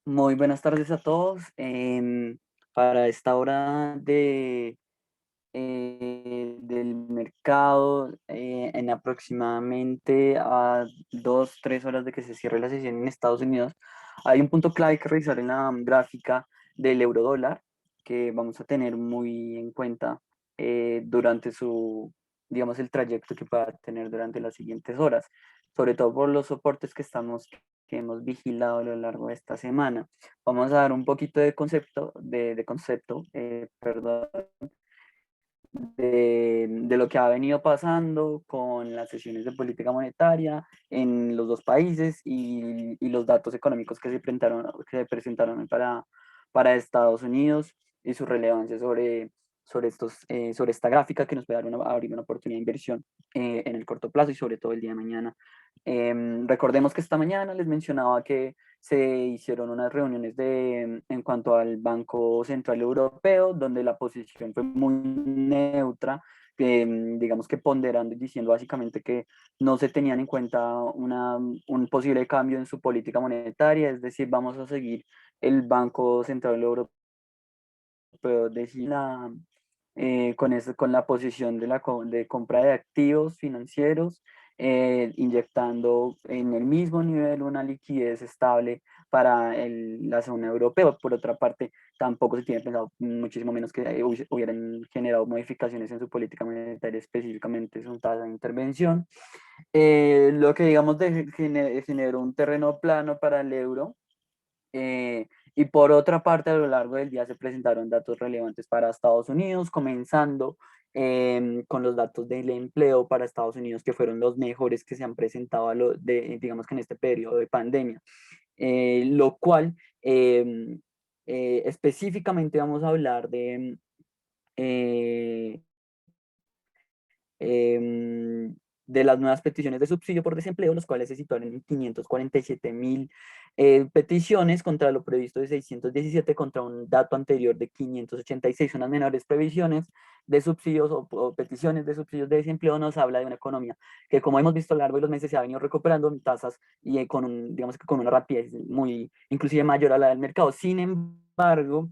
Muy buenas tardes a todos. Para esta hora del mercado, en aproximadamente a 2, 3 horas de que se cierre la sesión en Estados Unidos, hay un punto clave que revisar en la gráfica del euro dólar que vamos a tener muy en cuenta durante digamos, el trayecto que va a tener durante las siguientes horas, sobre todo por los soportes que hemos vigilado a lo largo de esta semana. Vamos a dar un poquito perdón, de lo que ha venido pasando con las sesiones de política monetaria en los dos países y los datos económicos que se presentaron para Estados Unidos y su relevancia sobre esta gráfica que nos puede abrir una oportunidad de inversión en el corto plazo y sobre todo el día de mañana. Recordemos que esta mañana les mencionaba que se hicieron unas reuniones en cuanto al Banco Central Europeo, donde la posición fue muy neutra, digamos que ponderando y diciendo básicamente que no se tenían en cuenta un posible cambio en su política monetaria, es decir, vamos a seguir el Banco Central Europeo con la posición de compra de activos financieros, inyectando en el mismo nivel una liquidez estable para la zona europea. Por otra parte, tampoco se tiene pensado muchísimo menos que hubieran generado modificaciones en su política monetaria, específicamente su tasa de intervención. Lo que digamos generó un terreno plano para el euro. Y por otra parte, a lo largo del día se presentaron datos relevantes para Estados Unidos, comenzando con los datos del empleo para Estados Unidos, que fueron los mejores que se han presentado digamos que en este periodo de pandemia. Lo cual específicamente vamos a hablar eh, de las nuevas peticiones de subsidio por desempleo, los cuales se situaron en 547.000 peticiones contra lo previsto de 617 contra un dato anterior de 586. Unas menores previsiones de subsidios o peticiones de subsidios de desempleo nos habla de una economía que, como hemos visto a lo largo de los meses, se ha venido recuperando en tasas y digamos que con una rapidez muy, inclusive mayor a la del mercado. Sin embargo,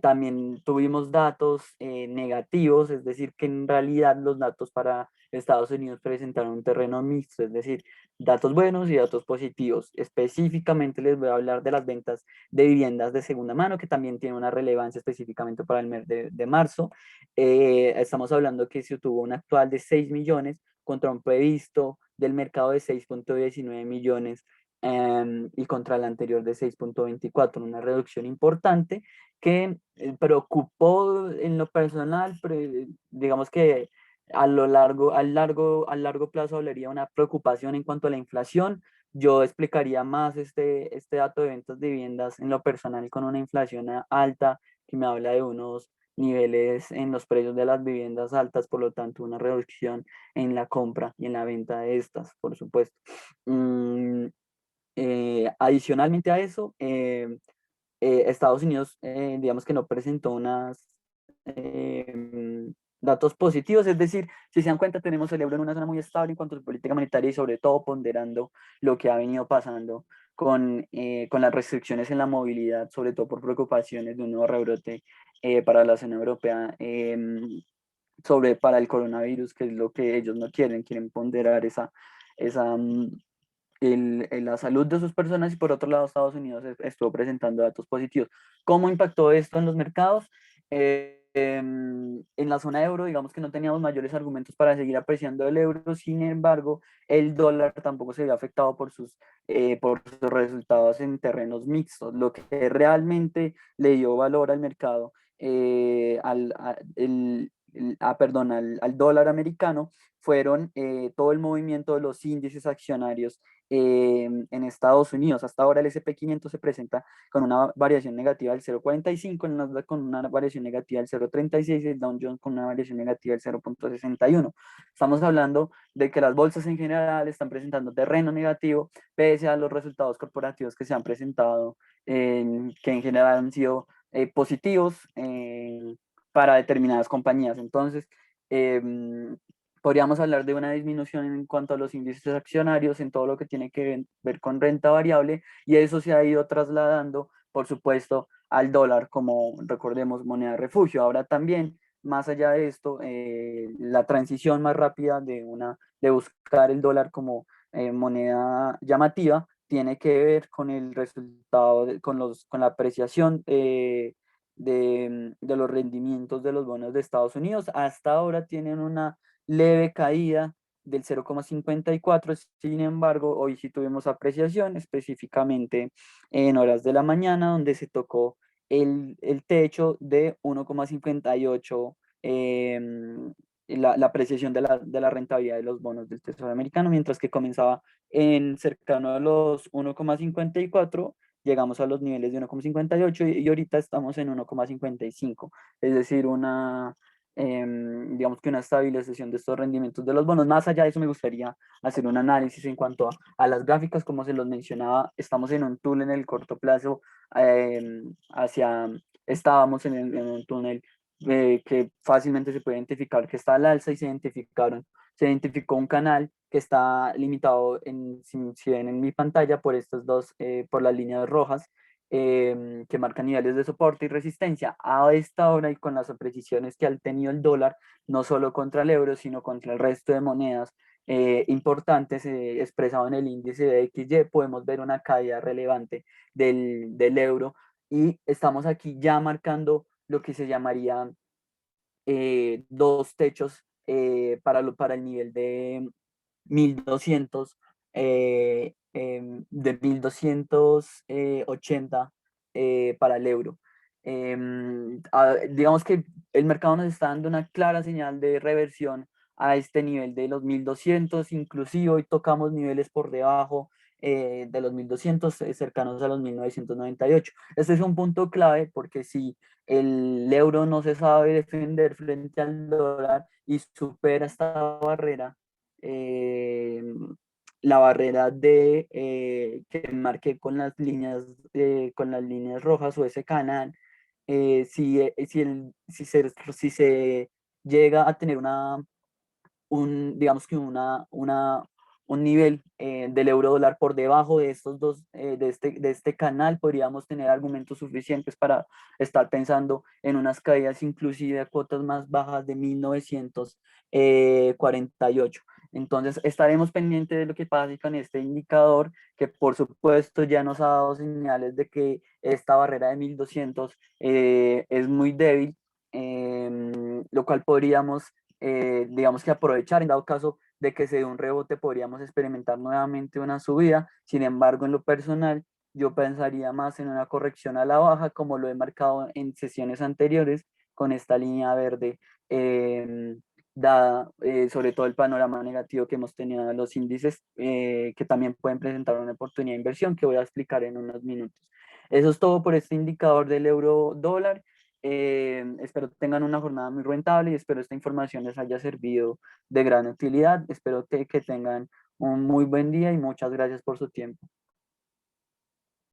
también tuvimos datos negativos, es decir, que en realidad los datos para Estados Unidos presentaron un terreno mixto, es decir, datos buenos y datos positivos. Específicamente les voy a hablar de las ventas de viviendas de segunda mano, que también tiene una relevancia específicamente para el mes de marzo. Estamos hablando que se tuvo un actual de 6 millones contra un previsto del mercado de 6,19 millones y contra el anterior de 6,24, una reducción importante que preocupó en lo personal, digamos que a largo plazo hablaría de una preocupación en cuanto a la inflación. Yo explicaría más este dato de ventas de viviendas en lo personal con una inflación alta que me habla de unos niveles en los precios de las viviendas altas, por lo tanto una reducción en la compra y en la venta de estas, por supuesto. Mm, Adicionalmente a eso, Estados Unidos, digamos que no presentó datos positivos, es decir, si se dan cuenta, tenemos el euro en una zona muy estable en cuanto a su política monetaria y sobre todo ponderando lo que ha venido pasando con las restricciones en la movilidad, sobre todo por preocupaciones de un nuevo rebrote para la zona europea, para el coronavirus, que es lo que ellos no quieren ponderar esa, la salud de sus personas, y por otro lado Estados Unidos estuvo presentando datos positivos. ¿Cómo impactó esto en los mercados? En la zona euro, digamos que no teníamos mayores argumentos para seguir apreciando el euro. Sin embargo, el dólar tampoco se vio afectado por sus resultados en terrenos mixtos. Lo que realmente le dio valor al mercado, al dólar americano, fueron todo el movimiento de los índices accionarios en Estados Unidos. Hasta ahora el S&P 500 se presenta con una variación negativa del 0,45, el Nasdaq con una variación negativa del 0,36, el Dow Jones con una variación negativa del 0,61. Estamos hablando de que las bolsas en general están presentando terreno negativo, pese a los resultados corporativos que se han presentado, que en general han sido positivos para determinadas compañías. Entonces, eh, podríamos hablar de una disminución en cuanto a los índices accionarios en todo lo que tiene que ver con renta variable, y eso se ha ido trasladando por supuesto, al dólar como, recordemos, moneda de refugio. Ahora también, más allá de esto, la transición más rápida de buscar el dólar como moneda llamativa tiene que ver con el resultado, con la apreciación de los rendimientos de los bonos de Estados Unidos. Hasta ahora tienen una leve caída del 0,54. Sin embargo, hoy sí tuvimos apreciación, específicamente en horas de la mañana, donde se tocó el techo de 1,58, la apreciación de la rentabilidad de los bonos del Tesoro americano, mientras que comenzaba en cercano a los 1,54, llegamos a los niveles de 1,58 y ahorita estamos en 1,55, es decir, digamos que una estabilización de estos rendimientos de los bonos. Más allá de eso, me gustaría hacer un análisis en cuanto a las gráficas, como se los mencionaba, estamos en un túnel en el corto plazo, estábamos en un túnel que fácilmente se puede identificar que está al alza y se identificó un canal que está limitado, si ven en mi pantalla, por estas dos, por las líneas rojas, que marcan niveles de soporte y resistencia. A esta hora y con las apreciaciones que ha tenido el dólar, no solo contra el euro, sino contra el resto de monedas importantes, expresado en el índice de XY, podemos ver una caída relevante del euro, y estamos aquí ya marcando lo que se llamaría dos techos para el nivel de 1200, de 1280 para el euro. Digamos que el mercado nos está dando una clara señal de reversión a este nivel de los 1200, inclusive hoy tocamos niveles por debajo de los 1200, cercanos a los 1998. Este es un punto clave porque si el euro no se sabe defender frente al dólar y supera esta barrera, eh, la barrera que marqué con las líneas rojas, o ese canal, si se llega a tener digamos que un nivel del euro dólar por debajo de estos dos, de este canal, podríamos tener argumentos suficientes para estar pensando en unas caídas inclusive a cuotas más bajas de 1948. Entonces estaremos pendientes de lo que pase con este indicador, que por supuesto ya nos ha dado señales de que esta barrera de 1200 es muy débil, lo cual podríamos, digamos que aprovechar en dado caso de que se dé un rebote, podríamos experimentar nuevamente una subida. Sin embargo, en lo personal, yo pensaría más en una corrección a la baja, como lo he marcado en sesiones anteriores, con esta línea verde, dada sobre todo el panorama negativo que hemos tenido en los índices, que también pueden presentar una oportunidad de inversión que voy a explicar en unos minutos. Eso es todo por este indicador del euro dólar. Espero que tengan una jornada muy rentable y espero esta información les haya servido de gran utilidad. Espero que tengan un muy buen día y muchas gracias por su tiempo.